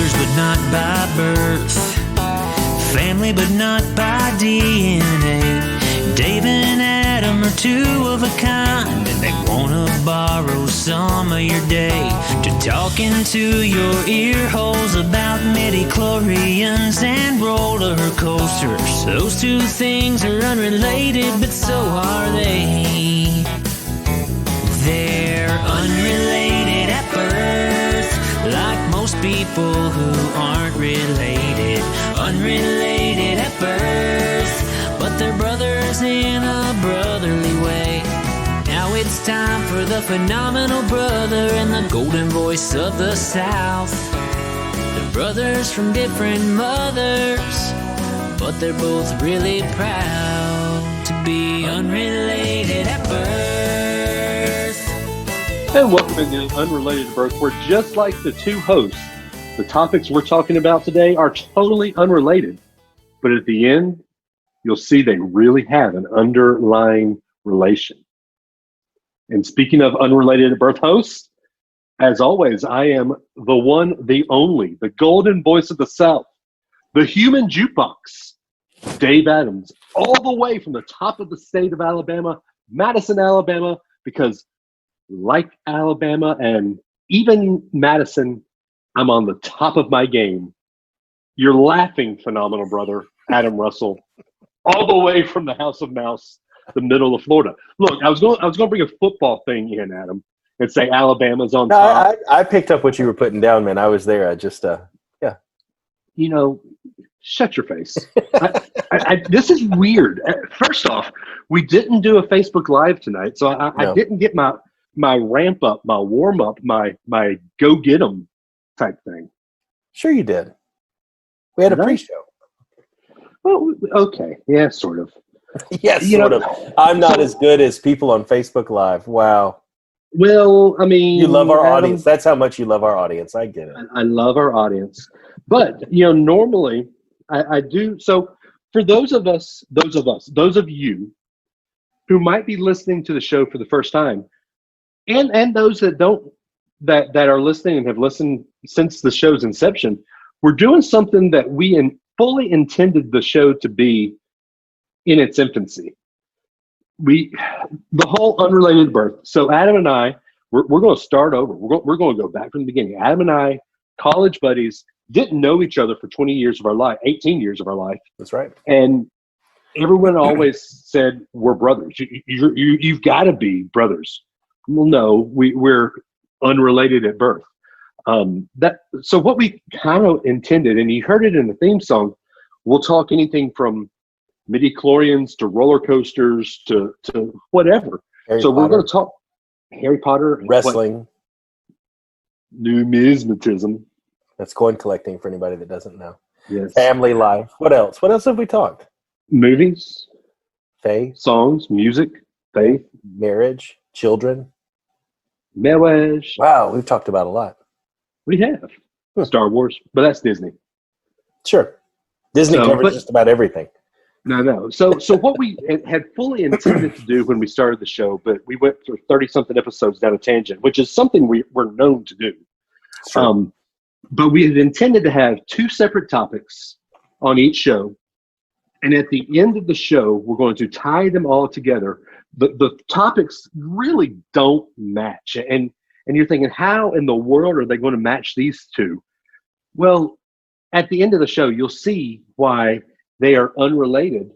brothers but not by birth, family but not by DNA. Dave and Adam are two of a kind, and they wanna borrow some of your day to talk into your ear holes about midi-chlorians and roller coasters. Those two things are unrelated, but so are they. They're unrelated at birth, like most people who aren't related. Unrelated at birth, but they're brothers in a brotherly way. Now it's time for the phenomenal brother and the golden voice of the South. They're brothers from different mothers, but they're both really proud to be unrelated at birth. And welcome to Unrelated at Birth, where just like the two hosts, the topics we're talking about today are totally unrelated. But at the end, you'll see they really have an underlying relation. And speaking of Unrelated at Birth hosts, as always, I am the one, the only, the golden voice of the South, the human jukebox, Dave Adams, all the way from the top of the state of Alabama, Madison, Alabama, because like Alabama and even Madison, I'm on the top of my game. You're laughing, phenomenal brother, Adam Russell, all the way from the House of Mouse, the middle of Florida. Look, I was going to bring a football thing in, Adam, and say Alabama's on top. I picked up what you were putting down, man. I was there. I just, yeah. You know, shut your face. This is weird. First off, we didn't do a Facebook Live tonight, so I didn't get my ramp up, my warm up, my go get 'em type thing. Sure you did. We had a pre-show. Well, okay. Yeah, sort of. Yes, sort of. I'm not as good as people on Facebook Live. Wow. Well, I mean, you love our audience. That's how much you love our audience. I get it. I love our audience. But, normally I do. So for those of you who might be listening to the show for the first time, and those that don't, that are listening and have listened since the show's inception, we're doing something that we fully intended the show to be in its infancy. The whole Unrelated Birth. So Adam and I, we're going to start over. We're going to go back from the beginning. Adam and I, college buddies, didn't know each other for 20 years of our life, 18 years of our life. That's right. And everyone always said, we're brothers. You've got to be brothers. Well, no, we're unrelated at birth. So what we kind of intended, and you heard it in the theme song, we'll talk anything from midi-chlorians to roller coasters to whatever. We're going to talk Harry Potter, wrestling, numismatism. That's coin collecting for anybody that doesn't know. Yes. Family life. What else? What else have we talked? Movies, faith, songs, music, faith, marriage, children. Marriage. Wow, we've talked about a lot. We have. Star Wars, but that's Disney. Sure. Disney covers just about everything. No. So what we had fully intended to do when we started the show, but we went through 30-something episodes down a tangent, which is something we're known to do. Sure. But we had intended to have two separate topics on each show. And at the end of the show, we're going to tie them all together. The topics really don't match. And you're thinking, how in the world are they going to match these two? Well, at the end of the show, you'll see why they are unrelated,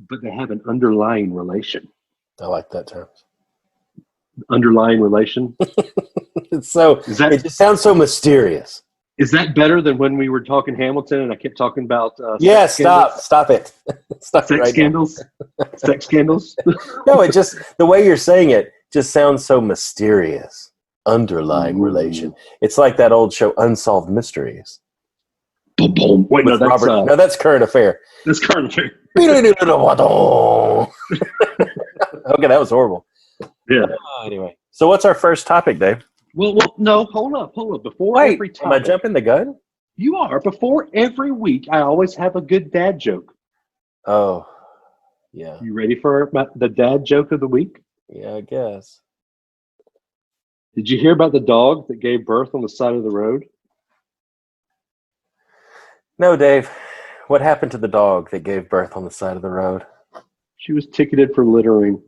but they have an underlying relation. I like that term. Underlying relation. It just sounds so mysterious. Is that better than when we were talking Hamilton and I kept talking about stop it. Stop sex it right scandals? Sex scandals? No, it just, the way you're saying it just sounds so mysterious. Underlying relation. It's like that old show, Unsolved Mysteries. Wait, no, that's Current Affair. That's Current Affair. Okay, that was horrible. Yeah. Anyway, so what's our first topic, Dave? Well, no, hold up. Before every topic, am I jumping the gun? You are. Before every week, I always have a good dad joke. Oh, yeah. You ready for the dad joke of the week? Yeah, I guess. Did you hear about the dog that gave birth on the side of the road? No, Dave. What happened to the dog that gave birth on the side of the road? She was ticketed for littering.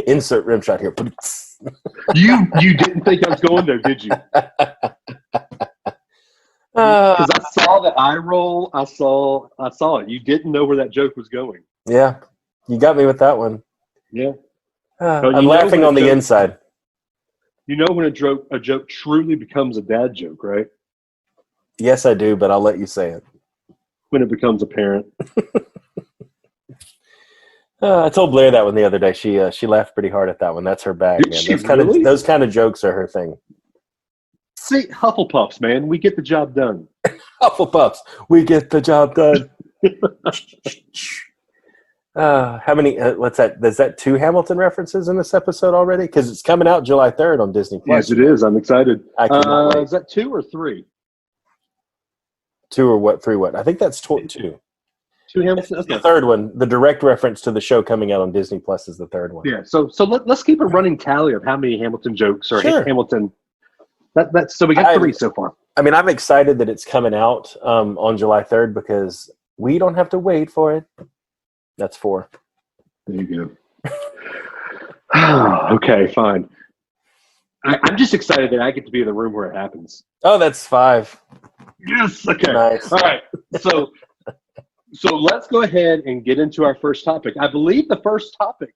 Insert rim shot here. You didn't think I was going there, did you? Because I saw the eye roll. I saw it. You didn't know where that joke was going. Yeah, you got me with that one. Yeah. I'm laughing on the inside. You know when a joke truly becomes a dad joke, right? Yes, I do, but I'll let you say it. When it becomes apparent. I told Blair that one the other day. She laughed pretty hard at that one. That's her bag, Did man. she Those those kind of jokes are her thing. See, Hufflepuffs, man, we get the job done. Hufflepuffs, we get the job done. How many? What's that? Is that 2 Hamilton references in this episode already? Because it's coming out July 3rd on Disney Plus. Yes, it is. I'm excited. I cannot wait. Is that 2 or 3? 2 or what? 3 what? I think that's 2. 2 Hamilton. The third one, the direct reference to the show coming out on Disney Plus, is the third one. Yeah. So let's keep a running tally of how many Hamilton jokes or Sure. Hamilton. That's so we got 3 so far. I mean, I'm excited that it's coming out on July 3rd because we don't have to wait for it. That's 4. There you go. Okay, fine. I'm just excited that I get to be in the room where it happens. Oh, that's 5. Yes. Okay. Nice. All right. So let's go ahead and get into our first topic. I believe the first topic.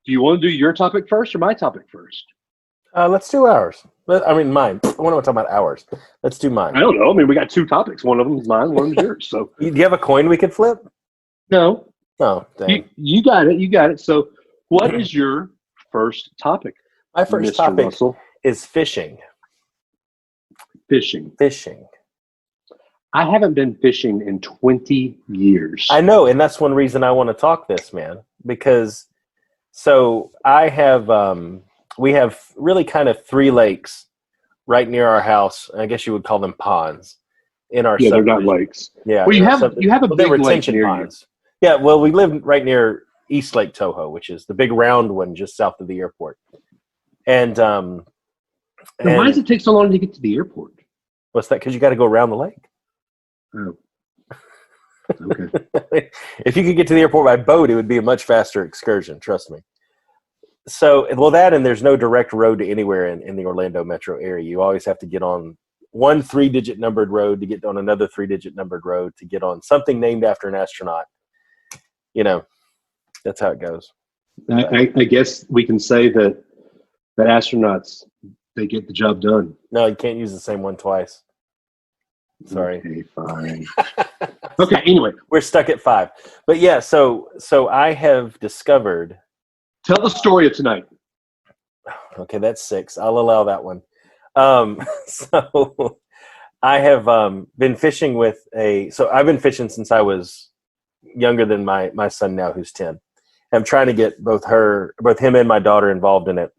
Do you want to do your topic first or my topic first? Let's do ours. I mean, mine. I want to talk about ours. Let's do mine. I don't know. I mean, we got 2 topics. One of them is mine. One of them is yours. So Do you have a coin we could flip? no, Oh, dang. you got it. You got it. So what is your first topic? My first Mr. topic Russell? is fishing. Fishing. Fishing. I haven't been fishing in 20 years. I know, and that's one reason I want to talk this, man. Because so I have we have really kind of 3 lakes right near our house. I guess you would call them ponds in our Yeah, they're not subdivision. lakes. Yeah. Well, in you our have subdivision. a Well, big they're lake retention near ponds. Yeah, well, we live right near East Lake Toho, which is the big round one just south of the airport. And you. Then why does it take so long to get to the airport? what's that? Because you got to go around the lake. Oh. Okay. If you could get to the airport by boat, it would be a much faster excursion. Trust me. So, well, that and there's no direct road to anywhere in the Orlando metro area. You always have to get on one 3-digit numbered road to get on another 3-digit numbered road to get on something named after an astronaut. You know, that's how it goes. I guess we can say that astronauts, they get the job done. No, you can't use the same one twice. Sorry. Okay, fine. Okay, anyway. We're stuck at 5. But yeah, so I have discovered. Tell the story of tonight. Okay, that's 6. I'll allow that one. So I have been fishing with so I've been fishing since I was younger than my son now, who's 10. I'm trying to get both him and my daughter involved in it.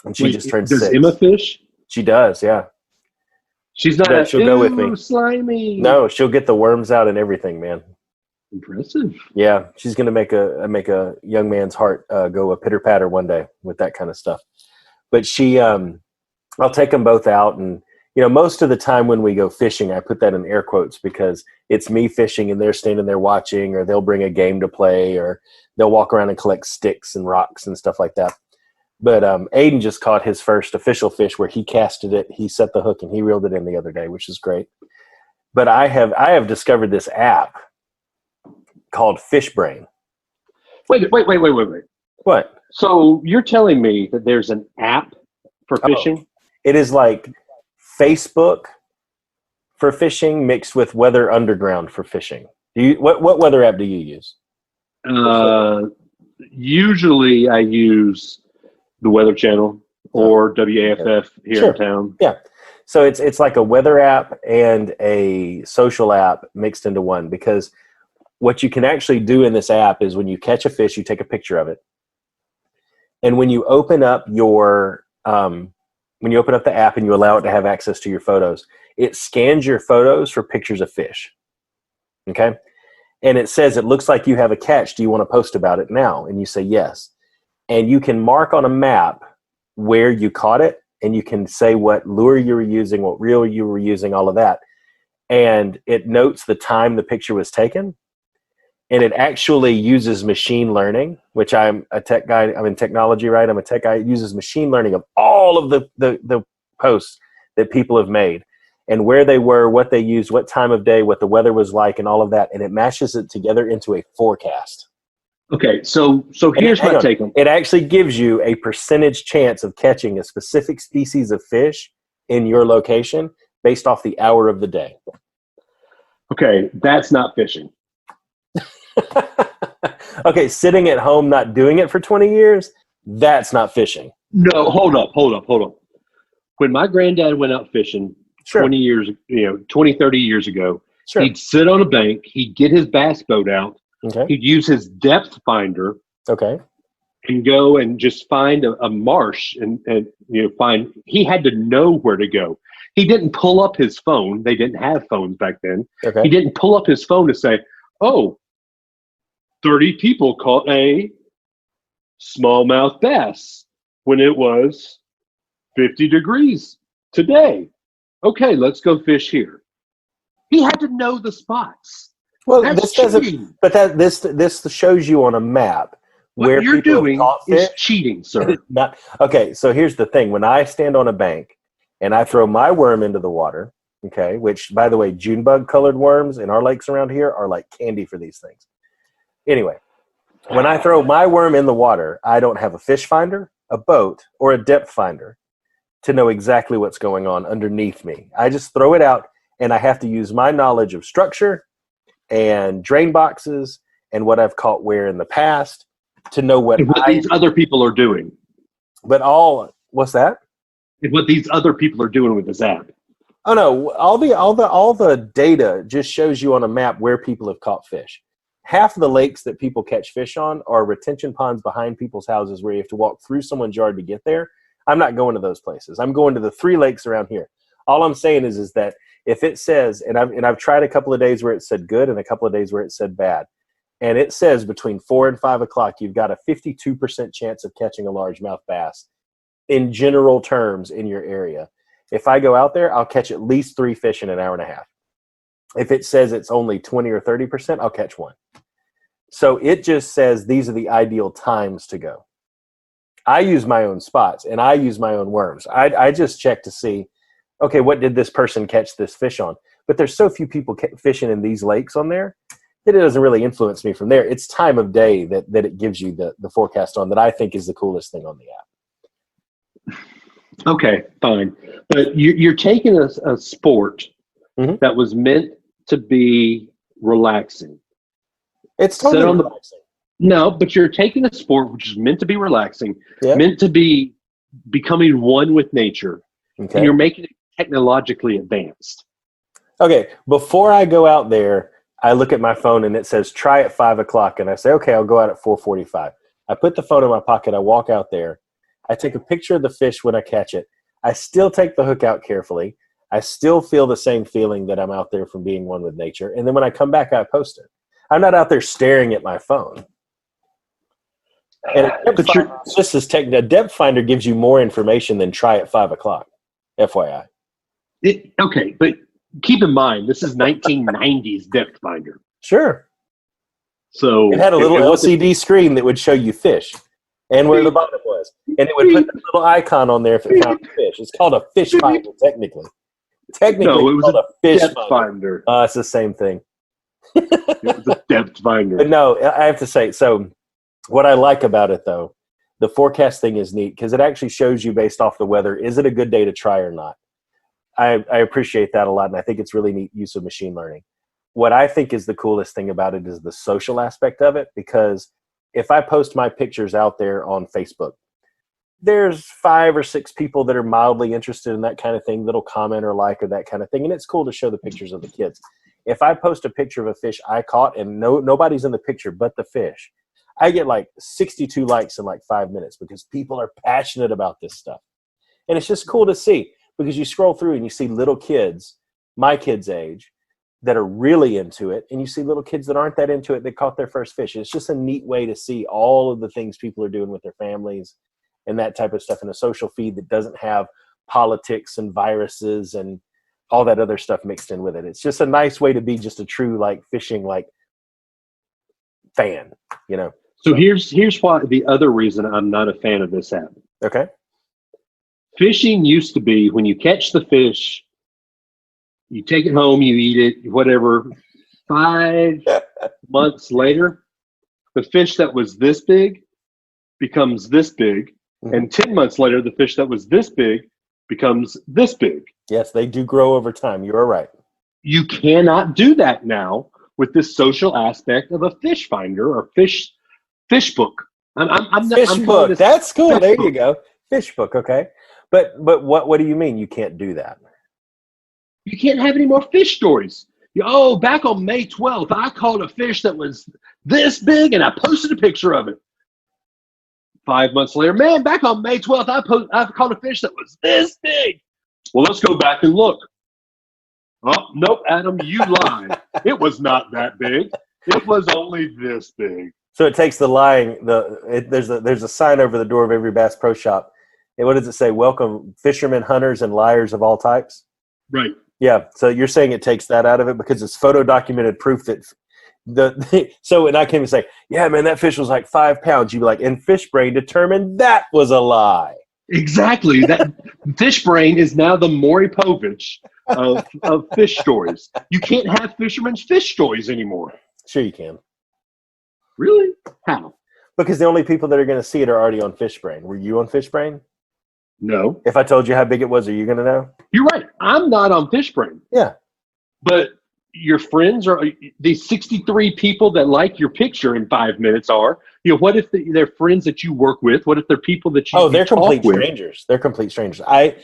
And she just turned 6. Does Emma fish? She does, yeah. She's not She'll go with me. Slimy. No, she'll get the worms out and everything, man. Impressive. Yeah, she's gonna make a young man's heart go a pitter patter one day with that kind of stuff. But she, I'll take them both out, and most of the time when we go fishing, I put that in air quotes because it's me fishing and they're standing there watching, or they'll bring a game to play, or they'll walk around and collect sticks and rocks and stuff like that. But Aiden just caught his first official fish where he casted it, he set the hook, and he reeled it in the other day, which is great. But I have discovered this app called Fish Brain. Wait. What? So you're telling me that there's an app for fishing? It is like Facebook for fishing mixed with Weather Underground for fishing. What weather app do you use? Usually I use the Weather Channel or WAFF here in town. Yeah. So it's like a weather app and a social app mixed into one, because what you can actually do in this app is when you catch a fish, you take a picture of it. And when you open up the app and you allow it to have access to your photos, it scans your photos for pictures of fish. Okay? And it says, it looks like you have a catch. Do you want to post about it now? And you say yes. And you can mark on a map where you caught it, and you can say what lure you were using, what reel you were using, all of that. and it notes the time the picture was taken. And it actually uses machine learning, which I'm a tech guy. I'm in technology, right? I'm a tech guy. It uses machine learning of all of the posts that people have made and where they were, what they used, what time of day, what the weather was like, and all of that. And it mashes it together into a forecast. Okay, so And here's my take on it. It actually gives you a percentage chance of catching a specific species of fish in your location based off the hour of the day. Okay, that's not fishing. Okay, sitting at home not doing it for 20 years, that's not fishing. No, hold up. When my granddad went out fishing 20 years, 20, 30 years ago, he'd sit on a bank, he'd get his bass boat out, he'd use his depth finder, and go and just find a marsh and find. He had to know where to go. He didn't pull up his phone. They didn't have phones back then. He didn't pull up his phone to say, "Oh, 30 people caught a smallmouth bass when it was 50 degrees today. Okay, let's go fish here." He had to know the spots. Well, That's this doesn't. cheating. But this shows you on a map where What you're people have doing caught is fish. cheating, sir. Not okay. So here's the thing: when I stand on a bank and I throw my worm into the water, which by the way, June bug colored worms in our lakes around here are like candy for these things. Anyway, when I throw my worm in the water, I don't have a fish finder, a boat, or a depth finder to know exactly what's going on underneath me. I just throw it out, and I have to use my knowledge of structure and drain boxes and what I've caught where in the past to know what these other people are doing. But what's that? And what these other people are doing with this app. Oh no, all the data just shows you on a map where people have caught fish. Half of the lakes that people catch fish on are retention ponds behind people's houses where you have to walk through someone's yard to get there. I'm not going to those places. I'm going to the 3 lakes around here. All I'm saying is that if it says, and I've tried a couple of days where it said good and a couple of days where it said bad, and it says between 4 and 5 o'clock, you've got a 52% chance of catching a largemouth bass in general terms in your area. If I go out there, I'll catch at least 3 fish in an hour and a half. If it says it's only 20 or 30%, I'll catch 1. So it just says these are the ideal times to go. I use my own spots and I use my own worms. I just check to see, okay, what did this person catch this fish on? But there's so few people fishing in these lakes on there that it doesn't really influence me from there. It's time of day that it gives you the forecast on that I think is the coolest thing on the app. Okay, fine. But you're taking a sport that was meant to be relaxing. It's totally relaxing. No, but you're taking a sport which is meant to be relaxing, meant to be becoming one with nature, and you're making it technologically advanced. Okay, before I go out there, I look at my phone and it says try at 5 o'clock, and I say, okay, I'll go out at 4:45. I put the phone in my pocket. I walk out there. I take a picture of the fish when I catch it. I still take the hook out carefully. I still feel the same feeling that I'm out there from being one with nature. And then when I come back, I post it. I'm not out there staring at my phone. And a depth finder gives you more information than try at 5 o'clock, FYI. Okay, but keep in mind, this is 1990s depth finder. Sure. So it had a little LCD screen that would show you fish and where the bottom was. And it would put a little icon on there if it found fish. It's called a fish finder, technically. No, it was a fish depth finder. It's the same thing. It was a depth finder. But no, I have to say, so what I like about it, though, the forecast thing is neat because it actually shows you based off the weather, is it a good day to try or not? I appreciate that a lot, and I think it's really neat use of machine learning. What I think is the coolest thing about it is the social aspect of it, because if I post my pictures out there on Facebook, there's 5 or 6 people that are mildly interested in that kind of thing that'll comment or like or that kind of thing, and it's cool to show the pictures of the kids. If I post a picture of a fish I caught and nobody's in the picture but the fish, I get like 62 likes in like 5 minutes because people are passionate about this stuff. And it's just cool to see because you scroll through and you see little kids, my kids' age, that are really into it, and you see little kids that aren't that into it that caught their first fish. It's just a neat way to see all of the things people are doing with their families and that type of stuff in a social feed that doesn't have politics and viruses and all that other stuff mixed in with it. It's just a nice way to be just a true like fishing like fan, you know. So here's why the other reason I'm not a fan of this app. Okay. Fishing used to be when you catch the fish, you take it home, you eat it, whatever. 5 months later, the fish that was this big becomes this big. Mm-hmm. And 10 months later, the fish that was this big becomes this big. Yes, they do grow over time. You are right. You cannot do that now with this social aspect of a fish finder or fish book. Fish book. That's cool. There book. you go. Fish book. Okay. But what do you mean you can't do that? You can't have any more fish stories. Back on May 12th, I caught a fish that was this big and I posted a picture of it. 5 months later, man, back on May 12th, I caught a fish that was this big. Well, let's go back and look. Oh, nope, Adam, you lied. It was not that big. It was only this big. So it takes the lying. There's a sign over the door of every Bass Pro Shop. And what does it say? Welcome, fishermen, hunters, and liars of all types. Right. Yeah. So you're saying it takes that out of it because it's photo documented proof that so and I came and say, yeah, man, that fish was like 5 pounds. You'd be like, and Fish Brain determined that was a lie. Exactly. That Fish Brain is now the Maury Povich of fish stories. You can't have fishermen's fish stories anymore. Sure you can. Really? How? Because the only people that are going to see it are already on Fish Brain. Were you on Fish Brain? No. If I told you how big it was, are you going to know? You're right. I'm not on Fish Brain. Yeah. But your friends are these 63 people that like your picture in 5 minutes are, what if they're friends that you work with? What if they're people that you they're complete with? strangers. They're complete strangers. I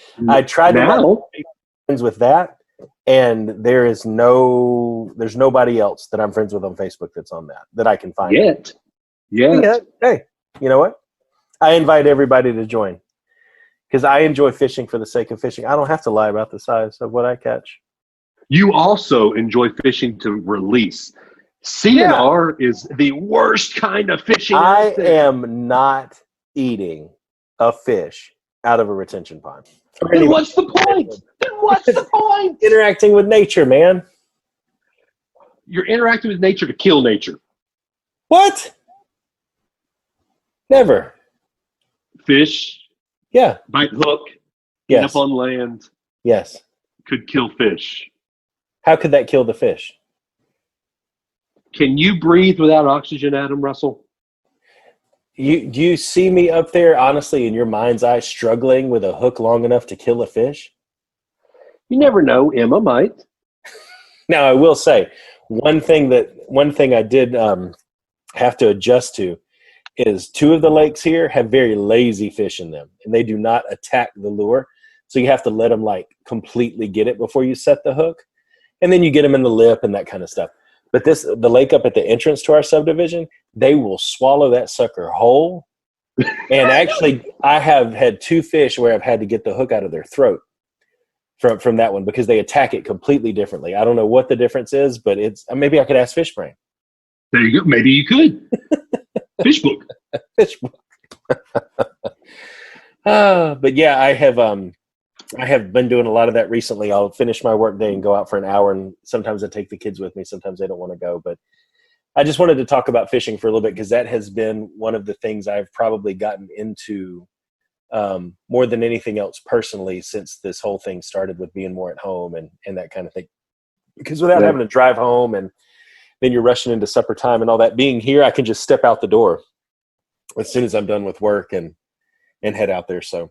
tried to not be friends with that, and there's nobody else that I'm friends with on Facebook that's on that I can find. Yet. Hey, you know what? I invite everybody to join because I enjoy fishing for the sake of fishing. I don't have to lie about the size of what I catch. You also enjoy fishing to release. CNR is the worst kind of fishing. I am not eating a fish out of a retention pond. Then what's the point? Interacting with nature, man. You're interacting with nature to kill nature. What? Never. Fish. Yeah. Bite hook. Yes. Up on land. Yes. Could kill fish. How could that kill the fish? Can you breathe without oxygen, Adam Russell? Do you see me up there, honestly, in your mind's eye, struggling with a hook long enough to kill a fish? You never know. Emma might. Now, I will say, one thing I did have to adjust to is 2 of the lakes here have very lazy fish in them, and they do not attack the lure. So you have to let them like completely get it before you set the hook. And then you get them in the lip and that kind of stuff. But the lake up at the entrance to our subdivision, they will swallow that sucker whole. And actually, I have had 2 fish where I've had to get the hook out of their throat from that one because they attack it completely differently. I don't know what the difference is, but maybe I could ask Fish Brain. There you go. Maybe you could. Fish book. Fish book. But yeah, I have been doing a lot of that recently. I'll finish my work day and go out for an hour, and sometimes I take the kids with me. Sometimes they don't want to go. But I just wanted to talk about fishing for a little bit because that has been one of the things I've probably gotten into more than anything else personally since this whole thing started with being more at home and that kind of thing. Because without having to drive home and then you're rushing into supper time and all that, being here, I can just step out the door as soon as I'm done with work and head out there. So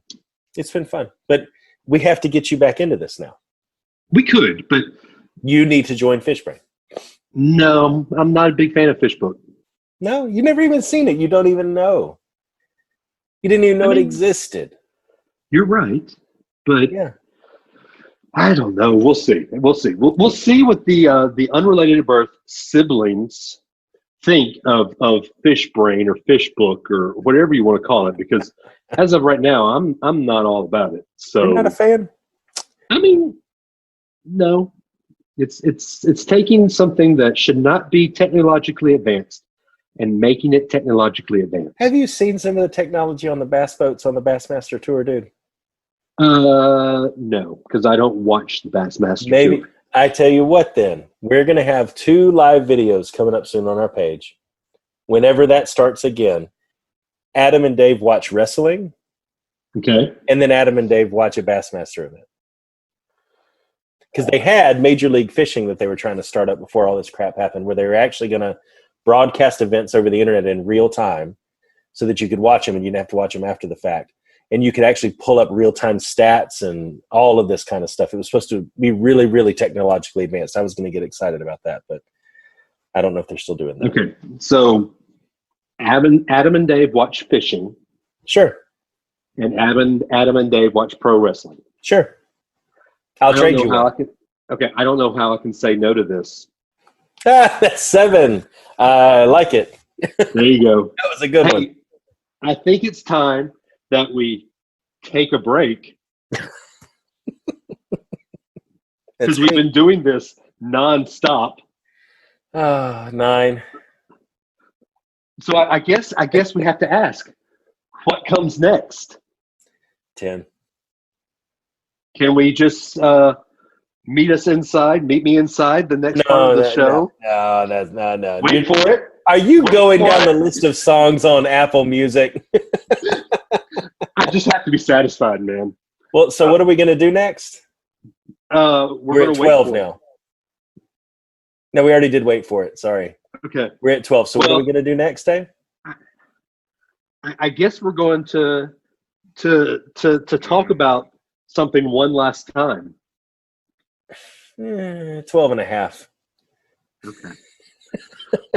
it's been fun. But we have to get you back into this now. We could, but you need to join Fish Brain. No, I'm not a big fan of Fish Book. No, you never even seen it. You don't even know. You didn't even know it existed. You're right, but yeah, I don't know. We'll see. We'll see what the Unrelated at Birth siblings think of Fish Brain or Fish Book or whatever you want to call it. Because as of right now, I'm not all about it. So you're not a fan. I mean, no. It's taking something that should not be technologically advanced and making it technologically advanced. Have you seen some of the technology on the bass boats on the Bassmaster Tour, dude? No, because I don't watch the Bassmaster Maybe. Tour. I tell you what then. We're going to have 2 live videos coming up soon on our page. Whenever that starts again, Adam and Dave watch wrestling, Okay. and then Adam and Dave watch a Bassmaster event. Because they had Major League Fishing that they were trying to start up before all this crap happened, where they were actually going to broadcast events over the internet in real time so that you could watch them and you didn't have to watch them after the fact. And you could actually pull up real-time stats and all of this kind of stuff. It was supposed to be really, really technologically advanced. I was going to get excited about that, but I don't know if they're still doing that. Okay. So Adam and Dave watch fishing, Sure. and Adam and Dave watch pro wrestling. Sure. I'll trade you one. I don't know how I can say no to this. That's 7. I like it. There you go. That was a good one. I think it's time that we take a break because we've been doing this nonstop. 9. So I guess we have to ask, what comes next? 10. Can we just meet me inside the next part of the show? No. Wait for it. Are you going down the list of songs on Apple Music? I just have to be satisfied, man. Well, so what are we going to do next? We're at 12 now. No, we already did wait for it. Sorry. Okay. We're at 12. So what are we going to do next, Dave? I guess we're going to talk about something one last time. 12 and a half. Okay.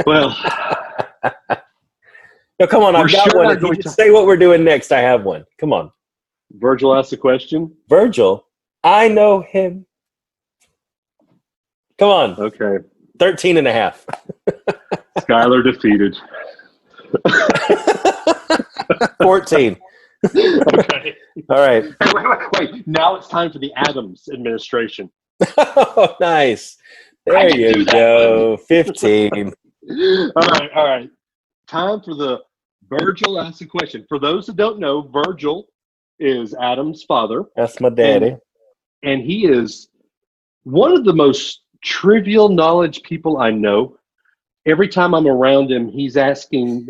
Well, no, come on. I've got one. If you just say what we're doing next, I have one. Come on. Virgil asked a question. Virgil, I know him. Come on. Okay. 13 and a half. Skylar defeated. 14. Okay. All right. Wait. Now it's time for the Adams administration. Oh, nice. There you go. 15. All right. Time for the Virgil asks a question. For those that don't know, Virgil is Adam's father. That's my daddy. And he is one of the most trivial knowledge people I know. Every time I'm around him, he's asking,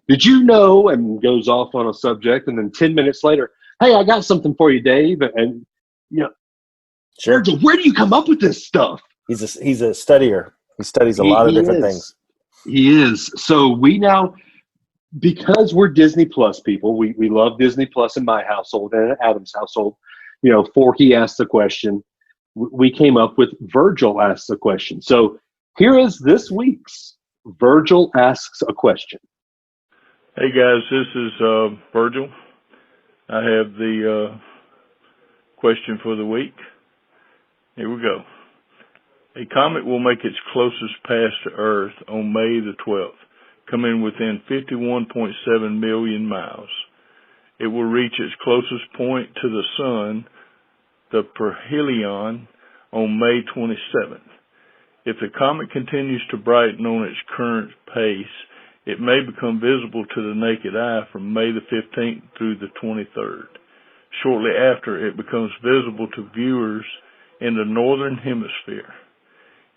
did you know? And goes off on a subject. And then 10 minutes later, hey, I got something for you, Dave. And, Sure. Virgil, where do you come up with this stuff? He's a studier. He studies a lot of different things. He is. So we now, because we're Disney Plus people, we love Disney Plus in my household and in Adam's household. Forky asked the question. We came up with Virgil asks the question. So here is this week's Virgil asks a question. Hey guys, this is Virgil. I have the question for the week. Here we go. A comet will make its closest pass to Earth on May the 12th, coming within 51.7 million miles. It will reach its closest point to the Sun, the perihelion, on May 27th. If the comet continues to brighten on its current pace, it may become visible to the naked eye from May the 15th through the 23rd. Shortly after, it becomes visible to viewers in the northern hemisphere.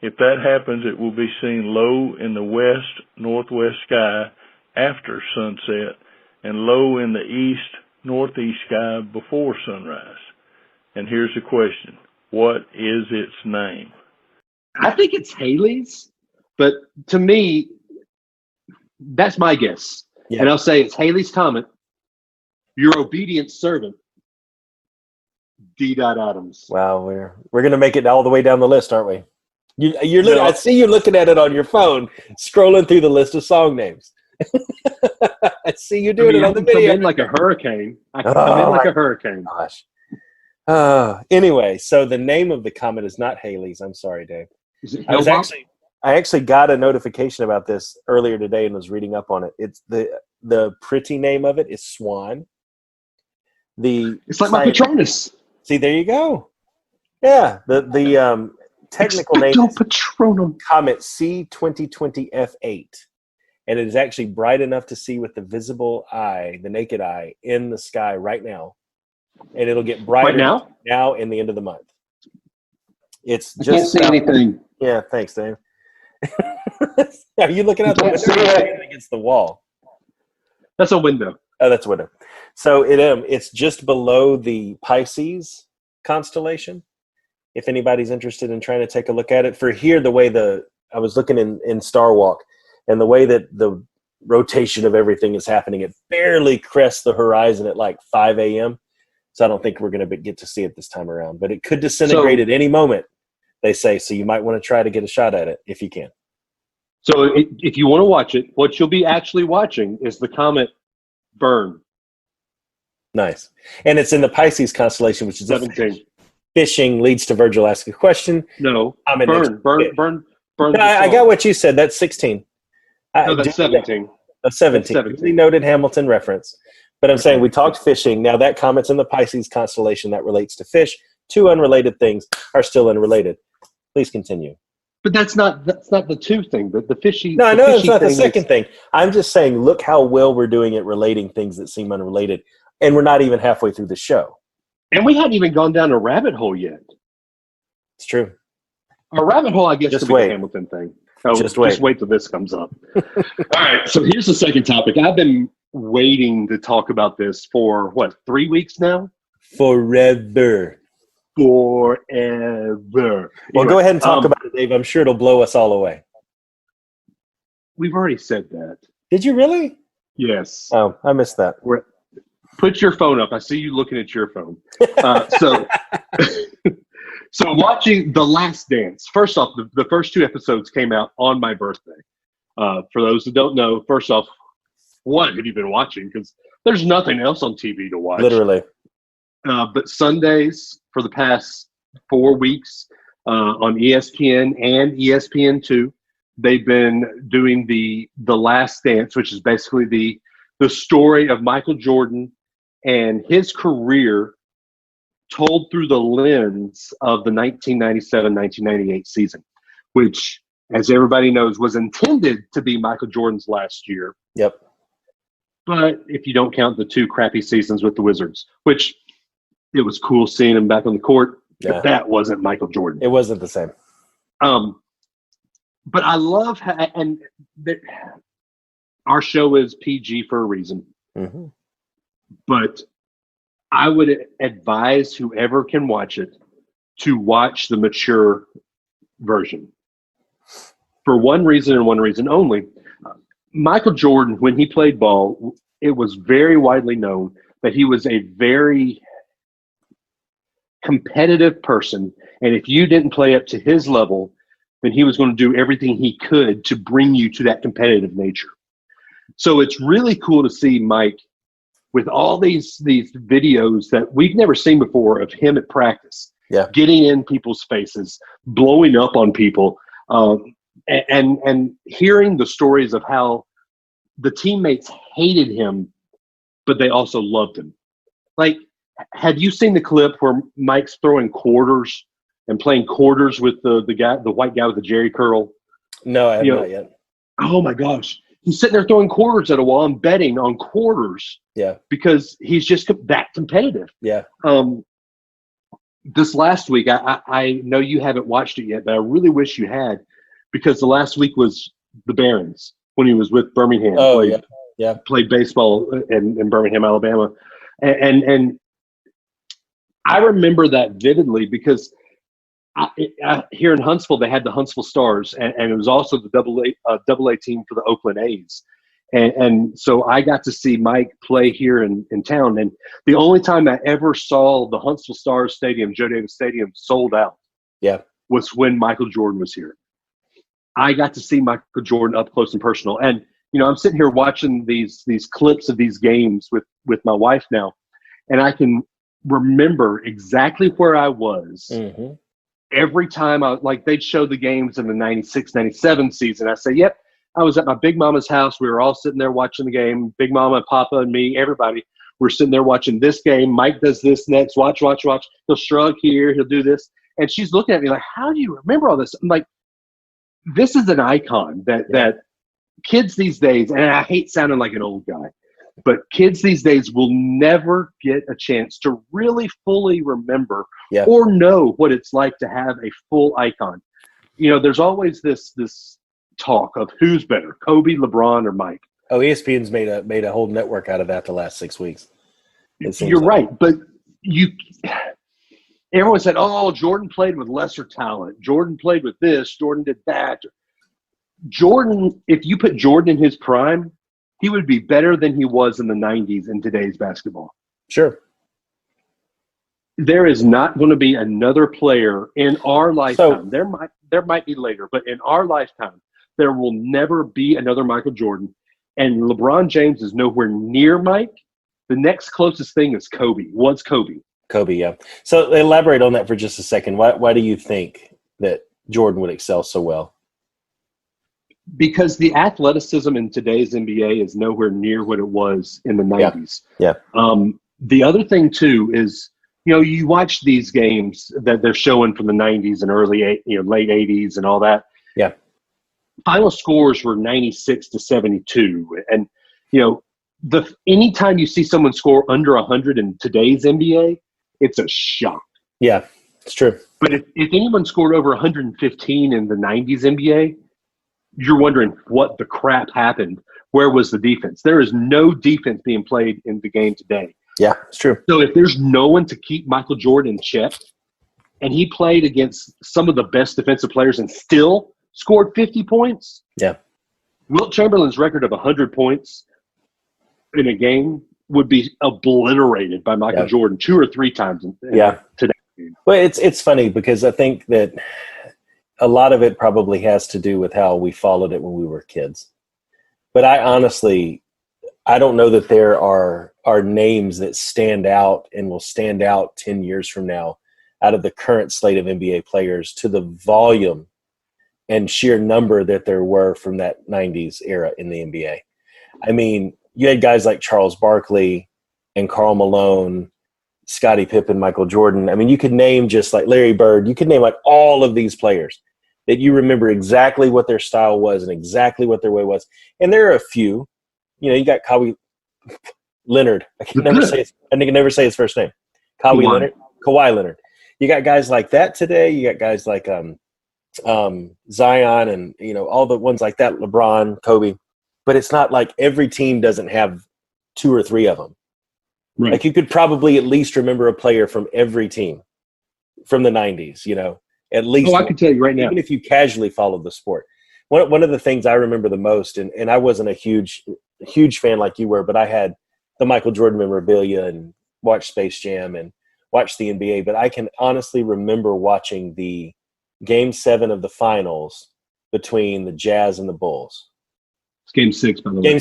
If that happens, it will be seen low in the west-northwest sky after sunset and low in the east-northeast sky before sunrise. And here's the question. What is its name? I think it's Halley's, but to me, that's my guess. Yeah. And I'll say it's Halley's Comet, your obedient servant, D. Adams. Wow, we're going to make it all the way down the list, aren't we? You're looking, I see you looking at it on your phone, scrolling through the list of song names. I see you doing it on the video. I come in like a hurricane. Gosh. Anyway, so the name of the comet is not Halley's. I'm sorry, Dave. I actually got a notification about this earlier today and was reading up on it. It's the pretty name of it is Swan. It's like my Patronus. See, there you go. Yeah, the technical name is Patronum. Comet C2020F8, and it is actually bright enough to see with the visible eye, the naked eye, in the sky right now. and it'll get brighter Right now? in the end of the month. It's I can't just see anything. Yeah, thanks, Dave. Are you looking out the can't window? see Or it. looking against the wall? That's a window. Oh, that's a window. So it's just below the Pisces constellation. If anybody's interested in trying to take a look at it, for here, the way I was looking in Star Walk, and the way that the rotation of everything is happening, it barely crests the horizon at like 5 a.m. So I don't think we're going to get to see it this time around, but it could disintegrate at any moment, they say. So you might want to try to get a shot at it if you can. So if you want to watch it, what you'll be actually watching is the comet burn. Nice. And it's in the Pisces constellation, which is 17. Fishing leads to Virgil asking a question. No, Comment burn. I got what you said. That's 16. No, that's 17. That's 17. That's 17. Really noted Hamilton reference. But I'm saying we talked fishing. Now that comment's in the Pisces constellation that relates to fish. Two unrelated things are still unrelated. Please continue. But that's not the two thing. The fishy. No, I know it's not the thing second thing. I'm just saying, look how well we're doing at relating things that seem unrelated. And we're not even halfway through the show. And we hadn't even gone down a rabbit hole yet. It's true. A rabbit hole, I guess, Just could be wait. the Hamilton thing. Oh, Just wait till this comes up. All right, so here's the second topic. I've been waiting to talk about this for, 3 weeks now? Forever. Well, Go ahead and talk about it, Dave. I'm sure it'll blow us all away. We've already said that. Did you really? Yes. Oh, I missed that. Put your phone up. I see you looking at your phone. So watching The Last Dance. First off, the first two episodes came out on my birthday. For those who don't know, first off, what have you been watching? Because there's nothing else on TV to watch. Literally. But Sundays for the past 4 weeks on ESPN and ESPN2, they've been doing the Last Dance, which is basically the story of Michael Jordan and his career told through the lens of the 1997-1998 season, which, as everybody knows, was intended to be Michael Jordan's last year. Yep. But if you don't count the 2 crappy seasons with the Wizards, which it was cool seeing him back on the court, but that wasn't Michael Jordan. It wasn't the same. But I love our show is PG for a reason. Mm-hmm. But I would advise whoever can watch it to watch the mature version. For one reason and one reason only. Michael Jordan, when he played ball, it was very widely known that he was a very competitive person. And if you didn't play up to his level, then he was going to do everything he could to bring you to that competitive nature. So it's really cool to see Mike with all these videos that we've never seen before of him at practice, getting in people's faces, blowing up on people, and hearing the stories of how the teammates hated him, but they also loved him. Like, have you seen the clip where Mike's throwing quarters and playing quarters with the white guy with the Jerry curl? No, I have not yet. Oh my gosh. He's sitting there throwing quarters at a wall and betting on quarters. Yeah. Because he's just that competitive. Yeah. This last week, I know you haven't watched it yet, but I really wish you had, because the last week was the Barons when he was with Birmingham. Played baseball in Birmingham, Alabama. And I remember that vividly because here in Huntsville, they had the Huntsville Stars, and it was also the double A team for the Oakland A's. And so I got to see Mike play here in town. And the only time I ever saw the Huntsville Stars Stadium, Joe Davis Stadium, sold out was when Michael Jordan was here. I got to see Michael Jordan up close and personal. And, I'm sitting here watching these clips of these games with my wife now, and I can remember exactly where I was. Mm-hmm. Every time they'd show the games in the 96, 97 season. I say, yep, I was at my big mama's house. We were all sitting there watching the game. Big mama, Papa, and me, everybody. We're sitting there watching this game. Mike does this next. Watch. He'll shrug here. He'll do this. And she's looking at me like, how do you remember all this? I'm like, this is an icon that kids these days, and I hate sounding like an old guy, But kids these days will never get a chance to really fully remember or know what it's like to have a full icon. There's always this talk of who's better, Kobe, LeBron, or Mike. Oh, ESPN's made a whole network out of that the last 6 weeks. You're right, but everyone said, "Oh, Jordan played with lesser talent. Jordan played with this. Jordan did that." Jordan, if you put Jordan in his prime, he would be better than he was in the 90s in today's basketball. Sure. There is not going to be another player in our lifetime. There might be later, but in our lifetime, there will never be another Michael Jordan. And LeBron James is nowhere near Mike. The next closest thing is Kobe. What's Kobe? Kobe, yeah. So elaborate on that for just a second. Why do you think that Jordan would excel so well? Because the athleticism in today's NBA is nowhere near what it was in the 90s. Yeah. The other thing, too, is, you watch these games that they're showing from the 90s and late 80s and all that. Yeah. Final scores were 96-72. And, anytime you see someone score under 100 in today's NBA, it's a shock. Yeah, it's true. But if anyone scored over 115 in the 90s NBA, you're wondering what the crap happened. Where was the defense? There is no defense being played in the game today. Yeah, it's true. So if there's no one to keep Michael Jordan in check, and he played against some of the best defensive players and still scored 50 points. Yeah. Wilt Chamberlain's record of 100 points in a game would be obliterated by Michael Jordan 2 or 3 times today. Well, it's funny because I think that a lot of it probably has to do with how we followed it when we were kids. But I don't know that there are names that stand out and will stand out 10 years from now out of the current slate of NBA players to the volume and sheer number that there were from that 90s era in the NBA. I mean, you had guys like Charles Barkley and Karl Malone, Scottie Pippen, Michael Jordan. I mean, you could name just like Larry Bird. You could name like all of these players that you remember exactly what their style was and exactly what their way was. And there are a few. You got Kawhi Leonard. I can never say his first name. Kawhi Leonard. You got guys like that today. You got guys like Zion and all the ones like that, LeBron, Kobe. But it's not like every team doesn't have 2 or 3 of them. Right. Like you could probably at least remember a player from every team from the 90s, at least. Oh, I can tell you right now. Even if you casually followed the sport. One of the things I remember the most, and I wasn't a huge fan like you were, but I had the Michael Jordan memorabilia and watched Space Jam and watched the NBA. But I can honestly remember watching the Game 7 of the finals between the Jazz and the Bulls. It's Game 6, by the way. Game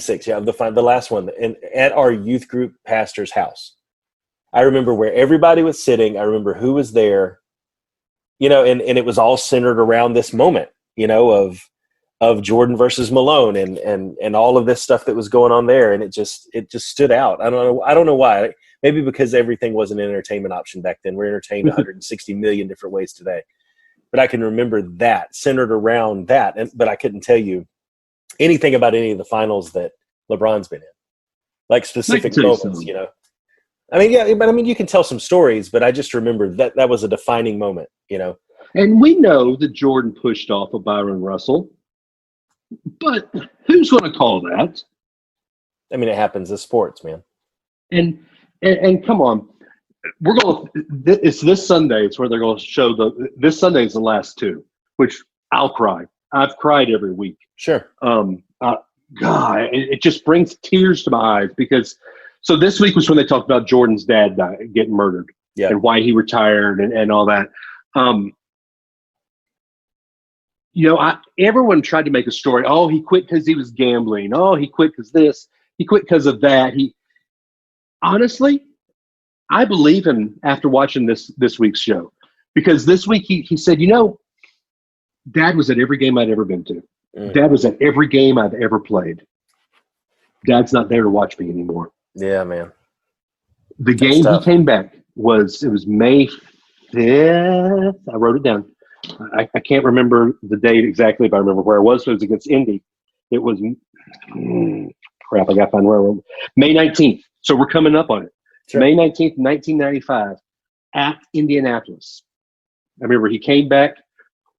six, yeah, the last one, and at our youth group pastor's house. I remember where everybody was sitting. I remember who was there, and it was all centered around this moment, of Jordan versus Malone and all of this stuff that was going on there, and it just stood out. I don't know why. Maybe because everything was an entertainment option back then. We're entertained 160 million different ways today, but I can remember that centered around that, but I couldn't tell you anything about any of the finals that LeBron's been in, like specific moments, I mean, yeah, but I mean, you can tell some stories, but I just remember that was a defining moment, And we know that Jordan pushed off of Byron Russell, but who's going to call that? I mean, it happens in sports, man. And come on, it's this Sunday. It's where they're going to show this Sunday is the last 2, which I'll cry. I've cried every week. Sure. God, it just brings tears to my eyes because so this week was when they talked about Jordan's dad getting murdered and why he retired and all that. Everyone tried to make a story. Oh, he quit because he was gambling. Oh, he quit because this. He quit because of that. Honestly, I believe him after watching this week's show because this week he said, Dad was at every game I'd ever been to. Dad was at every game I've ever played. Dad's not there to watch me anymore. Yeah, man. The game he came back it was May 5th. I wrote it down. I can't remember the date exactly, but I remember where it was. So it was against Indy. It was crap, I got to find where I wrote. May 19th. So we're coming up on it. Sure. May 19th, 1995, at Indianapolis. I remember he came back,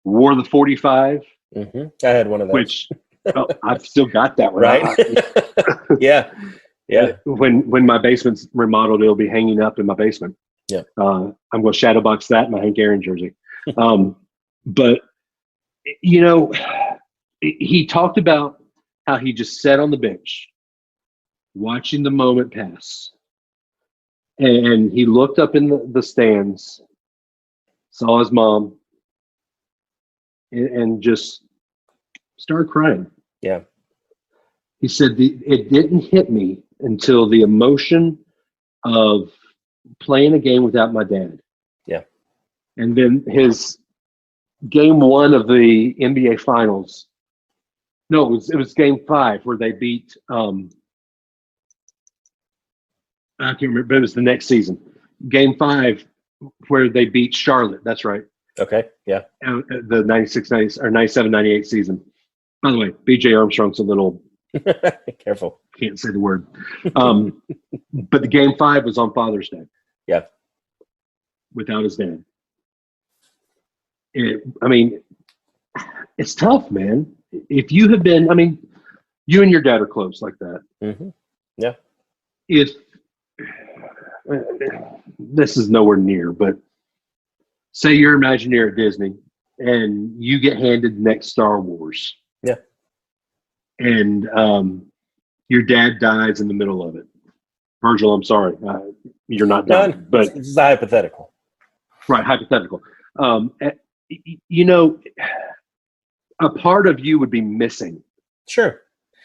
wore the 45, I had one of those. which I've still got that one. Right? Yeah. When my basement's remodeled, it'll be hanging up in my basement. Yeah. I'm going to shadow box that in my Hank Aaron jersey. But, you know, he talked about how he just sat on the bench watching the moment pass. And he looked up in the stands, saw his mom, and just started crying. Yeah. He said it didn't hit me until the emotion of playing a game without my dad. Yeah. And then his game 1 of the NBA Finals. No, it was game 5 where they beat I can't remember, but it was the next season. Game 5 where they beat Charlotte. That's right. Okay. Yeah. The 96-90 or 97-98 season. By the way, BJ Armstrong's a little Careful. can't say the word. But the game 5 was on Father's Day. Yeah. Without his dad. It's tough, man. If you have been, you and your dad are close like that. Mm-hmm. Yeah. If this is nowhere near, but say you're Imagineer at Disney and you get handed next Star Wars. Yeah. And your dad dies in the middle of it. Virgil, I'm sorry. You're not done. But this is a hypothetical. Right, hypothetical. You know, a part of you would be missing. Sure.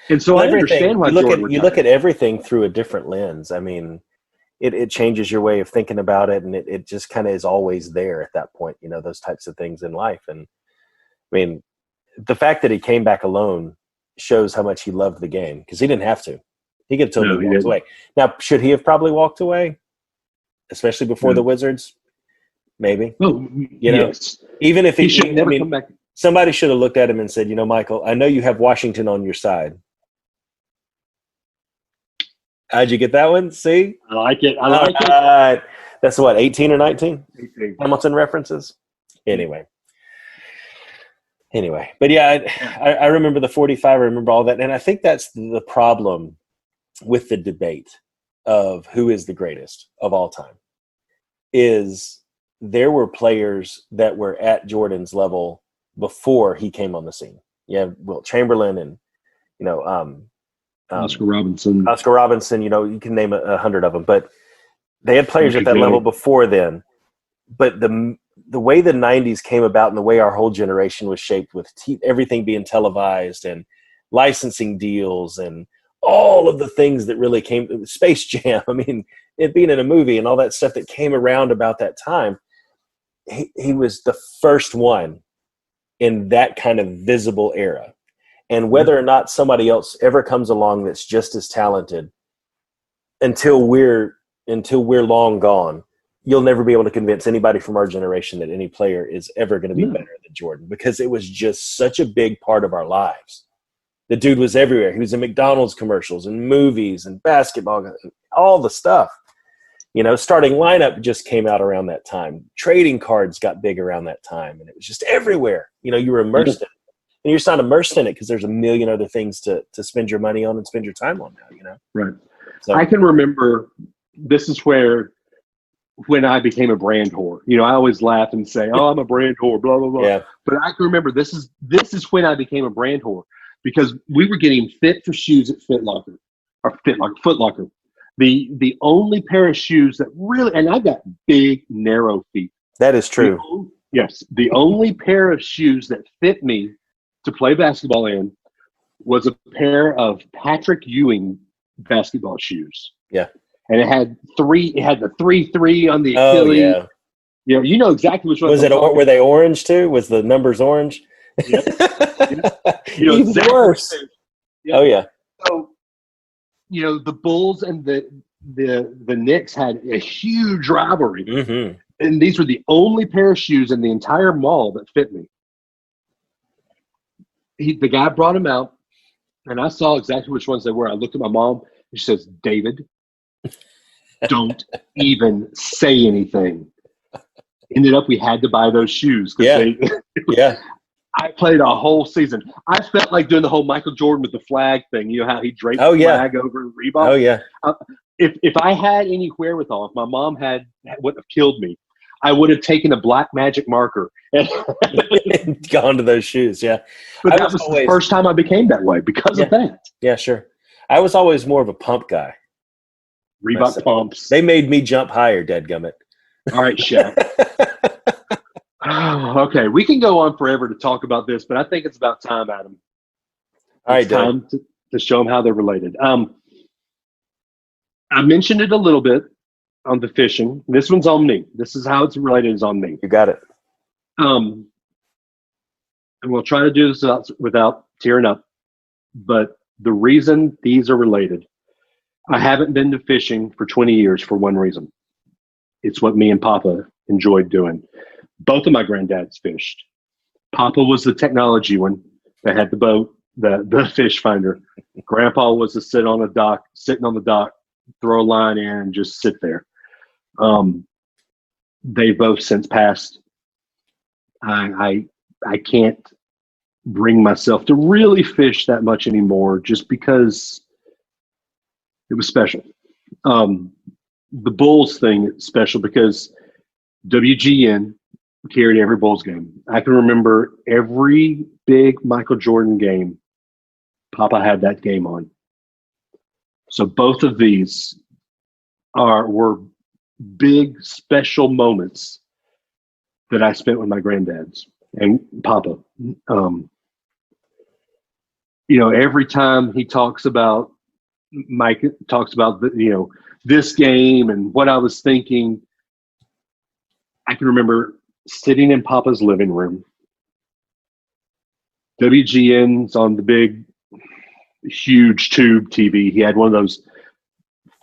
And so I understand why you look at everything through a different lens. I mean, it changes your way of thinking about it, and it just kind of is always there at that point, you know, those types of things in life. And I mean, the fact that he came back alone shows how much he loved the game, because he didn't have to. He could have totally walked away. Now, should he have probably walked away, especially before the Wizards? Maybe. Oh, you know, yes. Even if he should never come back. Somebody should have looked at him and said, you know, Michael, I know you have Washington on your side. How'd you get that one? See? I like it. I like it. That's what, 18 or 19? 18. Hamilton references? Anyway. But yeah, I remember the 45. I remember all that. And I think that's the problem with the debate of who is the greatest of all time, is there were players that were at Jordan's level before he came on the scene. Yeah, Wilt Chamberlain and, you know, Oscar Robinson, you know, you can name 100 of them, but they had players at that level before then. But the way the 90s came about and the way our whole generation was shaped with everything being televised and licensing deals and all of the things that really came, Space Jam, I mean, it being in a movie and all that stuff that came around about that time, he was the first one in that kind of visible era. And whether or not somebody else ever comes along that's just as talented, until we're long gone, you'll never be able to convince anybody from our generation that any player is ever going to be better than Jordan, because it was just such a big part of our lives. The dude was everywhere. He was in McDonald's commercials and movies and basketball and all the stuff. You know, starting lineup just came out around that time. Trading cards got big around that time, and it was just everywhere. You know, you were immersed in it. And you're just not immersed in it because there's a million other things to spend your money on and spend your time on now, you know? Right. So, I can remember, this is when I became a brand whore. You know, I always laugh and say, oh, I'm a brand whore, blah, blah, blah. Yeah. But I can remember this is when I became a brand whore, because we were getting fit for shoes at Foot Locker. The only pair of shoes that really, and I got big, narrow feet. that is true. Yes. The only pair of shoes that fit me to play basketball in was a pair of Patrick Ewing basketball shoes. Yeah. And it had the 3-3 on the Oh, Achilles. yeah. Yeah, you know exactly which one. Were they orange too? Was the numbers orange? Yep. You know, Even exactly. worse. Yeah. Oh, yeah. So, you know, the Bulls and the Knicks had a huge rivalry. Mm-hmm. And these were the only pair of shoes in the entire mall that fit me. The guy brought them out. And I saw exactly which ones they were. I looked at my mom and she says, David, don't even say anything. Ended up, we had to buy those shoes because Yeah. I played a whole season. I felt like doing the whole Michael Jordan with the flag thing. You know how he draped the flag over Reebok? Oh, yeah. If I had any wherewithal, if my mom wouldn't have killed me, I would have taken a black magic marker and gone to those shoes. Yeah. But that was the first time I became that way because of that. Yeah, sure. I was always more of a pump guy. Reebok pumps. They made me jump higher, dadgummit. All right, Shaq. Okay, we can go on forever to talk about this, but I think it's about time, Adam. All right, it's time to show them how they're related. I mentioned it a little bit on the fishing. This one's on me. This is how it's related is on me. You got it. And we'll try to do this without tearing up. But the reason these are related, I haven't been to fishing for 20 years for one reason. It's what me and Papa enjoyed doing. Both of my granddads fished. Papa was the technology one that had the boat, the fish finder. Grandpa was to sitting on the dock, throw a line in and just sit there. They both since passed. I can't bring myself to really fish that much anymore just because it was special. The Bulls thing is special because WGN carried every Bulls game. I can remember every big Michael Jordan game, Papa had that game on. So both of these were big special moments that I spent with my granddads and Papa. Every time he talks about Mike talks about this game and what I was thinking, I can remember sitting in Papa's living room. WGN's on the big, huge tube TV. He had one of those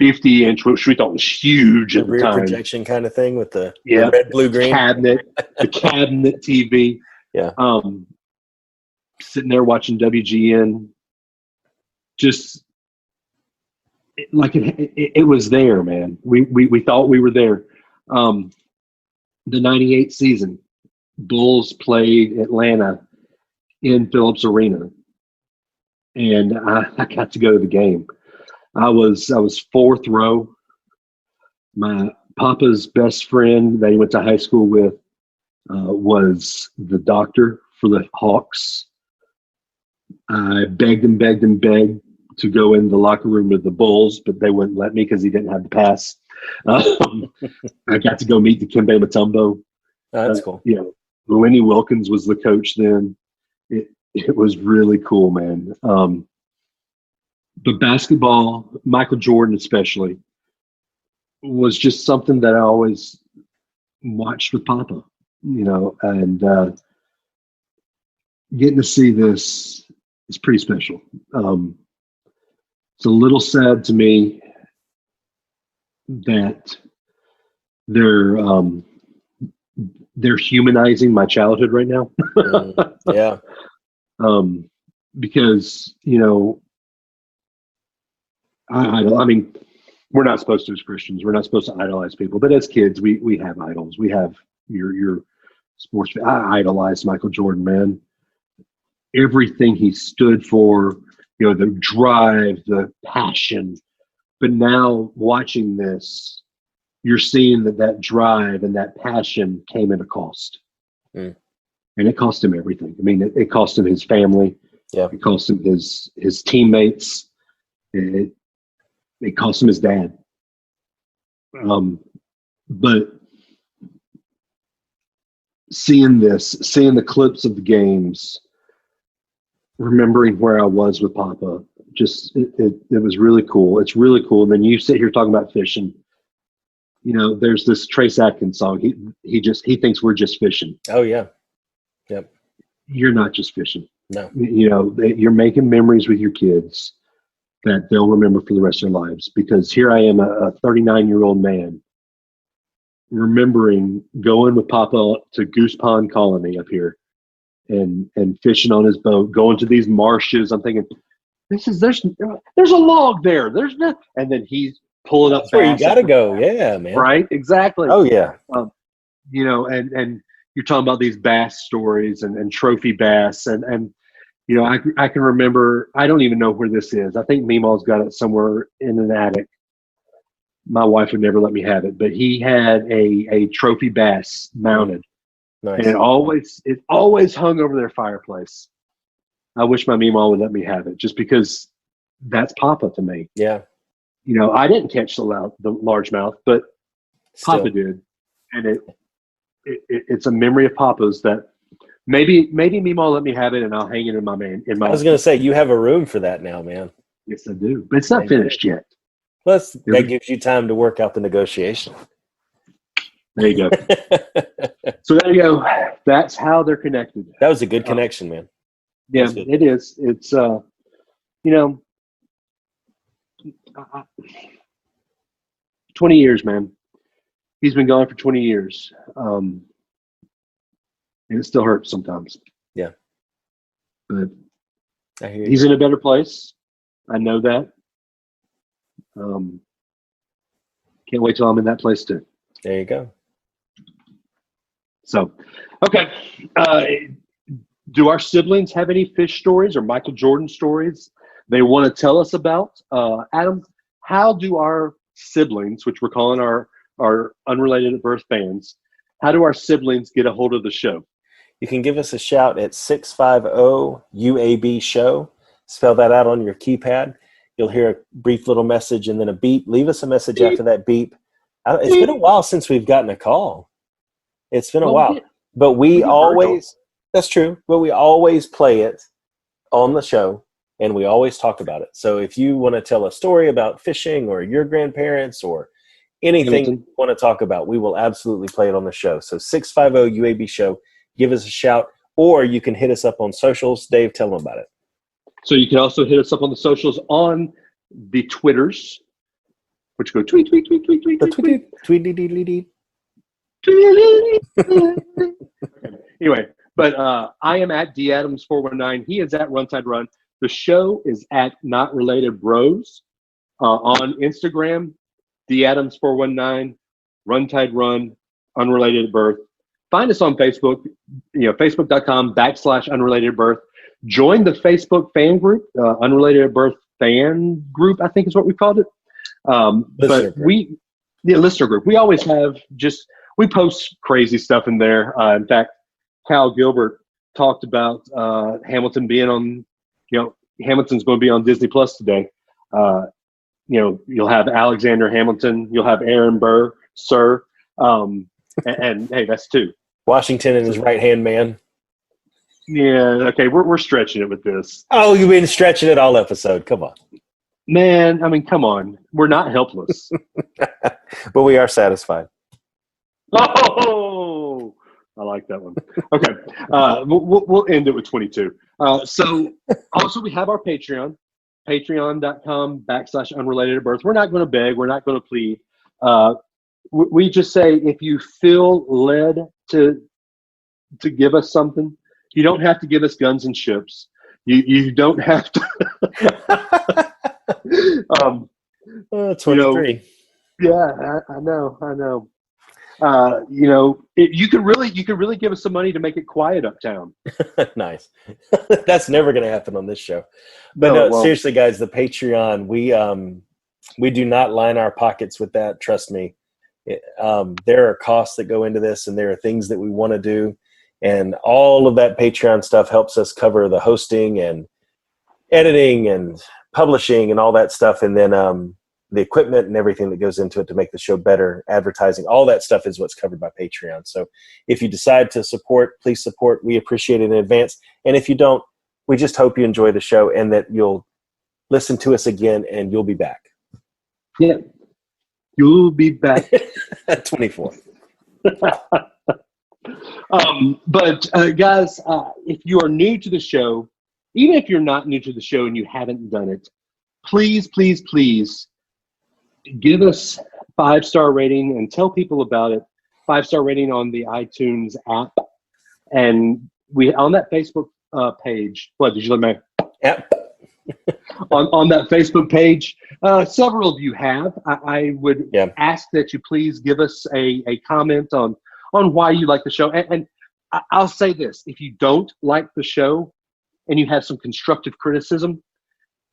50-inch, which we thought was huge at the rear time. Projection kind of thing with the red, blue, green the cabinet TV. Yeah. Sitting there watching WGN, just like it was there, man. We thought we were there. The 98 season, Bulls played Atlanta in Phillips Arena, and I got to go to the game. I was fourth row. My Papa's best friend that he went to high school with was the doctor for the Hawks. I begged to go in the locker room with the Bulls, but they wouldn't let me because he didn't have the pass. I got to go meet the Dikembe Mutombo. That's cool. Lenny Wilkins was the coach then. It was really cool, man. But basketball, Michael Jordan especially, was just something that I always watched with Papa, and getting to see this is pretty special. It's a little sad to me that they're humanizing my childhood right now. Yeah. Because I mean, we're not supposed to as Christians. We're not supposed to idolize people, but as kids, we have idols. We have your sports. I idolized Michael Jordan, man. Everything he stood for, the drive, the passion. But now watching this, you're seeing that drive and that passion came at a cost. And it cost him everything. I mean, it cost him his family. Yeah. It cost him his teammates. It cost him his dad. But seeing the clips of the games, remembering where I was with Papa, just it was really cool. It's really cool. And then you sit here talking about fishing. There's this Trace Atkins song. He thinks we're just fishing. Oh yeah. Yep. You're not just fishing. No. You're making memories with your kids that they'll remember for the rest of their lives. Because here I am, a 39-year-old man, remembering going with Papa to Goose Pond Colony up here and fishing on his boat, going to these marshes. I'm thinking, He says, there's a log there. There's no, and then he's pulling up That's where you bass got to go. Yeah, man. right? Exactly. Oh, yeah. And you're talking about these bass stories and trophy bass and I can remember. I don't even know where this is. I think Meemaw's got it somewhere in an attic. My wife would never let me have it, but he had a trophy bass mounted, Nice. and it always hung over their fireplace. I wish my Meemaw would let me have it, just because that's Papa to me. Yeah. I didn't catch the largemouth, but Still. Papa did, and it's a memory of Papa's that maybe Meemaw let me have it, and I'll hang it in my. I was going to say, you have a room for that now, man. Yes, I do, but it's not finished yet. Plus, that gives you time to work out the negotiation. There you go. So there you go. That's how they're connected. That was a good connection, man. Yeah, it is. It's 20 years, man. He's been gone for 20 years, and it still hurts sometimes. Yeah, but I hear he's in a better place. I know that. Can't wait till I'm in that place too. There you go. So, okay. Do our siblings have any fish stories or Michael Jordan stories they want to tell us about? Adam, how do our siblings, which we're calling our Unrelated at Birth fans, how do our siblings get a hold of the show? You can give us a shout at 650-UAB show. Spell that out on your keypad. You'll hear a brief little message and then a beep. Leave us a message after that beep. It's been a while since we've gotten a call. It's been a while. But we always, that's true, but we always play it on the show and we always talk about it. So if you want to tell a story about fishing or your grandparents or anything you want to talk about, we will absolutely play it on the show. So 650-UAB show, give us a shout, or you can hit us up on socials. Dave, tell them about it. So you can also hit us up on the socials on the Twitters, which go tweet. Anyway, but I am at DAdams419. He is at Runtide Run. The show is at Not Related Bros on Instagram. DAdams419, Runtide Run, Unrelated at Birth. Find us on Facebook. Facebook.com/Unrelated Birth. Join the Facebook fan group, Unrelated at Birth fan group, I think is what we called it. Listener group. We always have we post crazy stuff in there. In fact, Cal Gilbert talked about Hamilton being on, Hamilton's going to be on Disney Plus today. You'll have Alexander Hamilton, you'll have Aaron Burr, Sir, and hey, that's two. Washington and his right-hand man. Yeah, okay, we're stretching it with this. Oh, you've been stretching it all episode. Come on. Man, I mean, come on. We're not helpless. But we are satisfied. Oh, I like that one. Okay, we'll end it with 22. So also we have our Patreon, patreon.com/Unrelated at Birth. We're not going to beg. We're not going to plead. We just say if you feel led to give us something, you don't have to give us guns and ships. You don't have to. 23. Yeah, I know. You could really give us some money to make it quiet uptown. Nice. That's never going to happen on this show. But no, seriously, guys, the Patreon, we do not line our pockets with that. Trust me. There are costs that go into this, and there are things that we want to do. And all of that Patreon stuff helps us cover the hosting and editing and publishing and all that stuff. And then the equipment and everything that goes into it to make the show better, advertising, all that stuff is what's covered by Patreon. So if you decide to support, please support. We appreciate it in advance. And if you don't, we just hope you enjoy the show and that you'll listen to us again and you'll be back. Yeah. You'll be back. At 24. But guys, if you are new to the show, even if you're not new to the show and you haven't done it, please give us 5-star rating and tell people about it. 5-star rating on the iTunes app. And we on that Facebook page. What did you let me? Yep. on that Facebook page. Several of you have. I would ask that you please give us a comment on why you like the show. And I'll say this: if you don't like the show and you have some constructive criticism,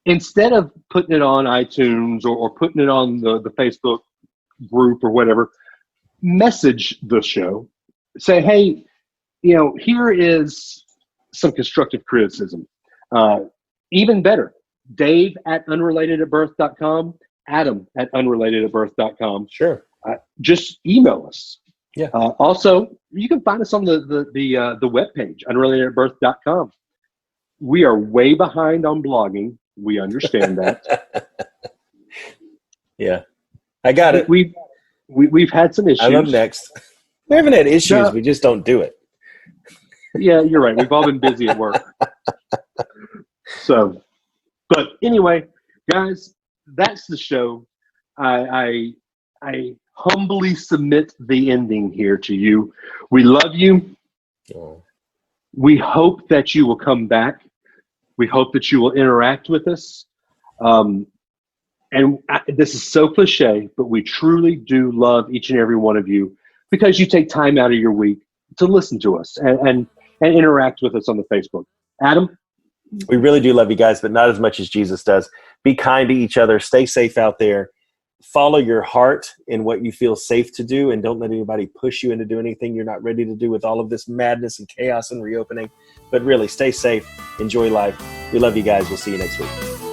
instead of putting it on iTunes or putting it on the Facebook group or whatever, message the show. Say, hey, here is some constructive criticism. Even better, Dave at unrelatedabirth.com, Adam at unrelatedabirth.com. Sure. Just email us. Yeah. Also, you can find us on the webpage, unrelatedabirth.com. We are way behind on blogging. We understand that. Yeah. I got it. We've had some issues. I'm up next. We haven't had issues. No. We just don't do it. Yeah, you're right. We've all been busy at work. So, but anyway, guys, that's the show. I humbly submit the ending here to you. We love you. Oh. We hope that you will come back. We hope that you will interact with us. This is so cliche, but we truly do love each and every one of you because you take time out of your week to listen to us and interact with us on the Facebook. Adam? We really do love you guys, but not as much as Jesus does. Be kind to each other. Stay safe out there. Follow your heart in what you feel safe to do, and don't let anybody push you into doing anything you're not ready to do with all of this madness and chaos and reopening. But really, stay safe. Enjoy life. We love you guys. We'll see you next week.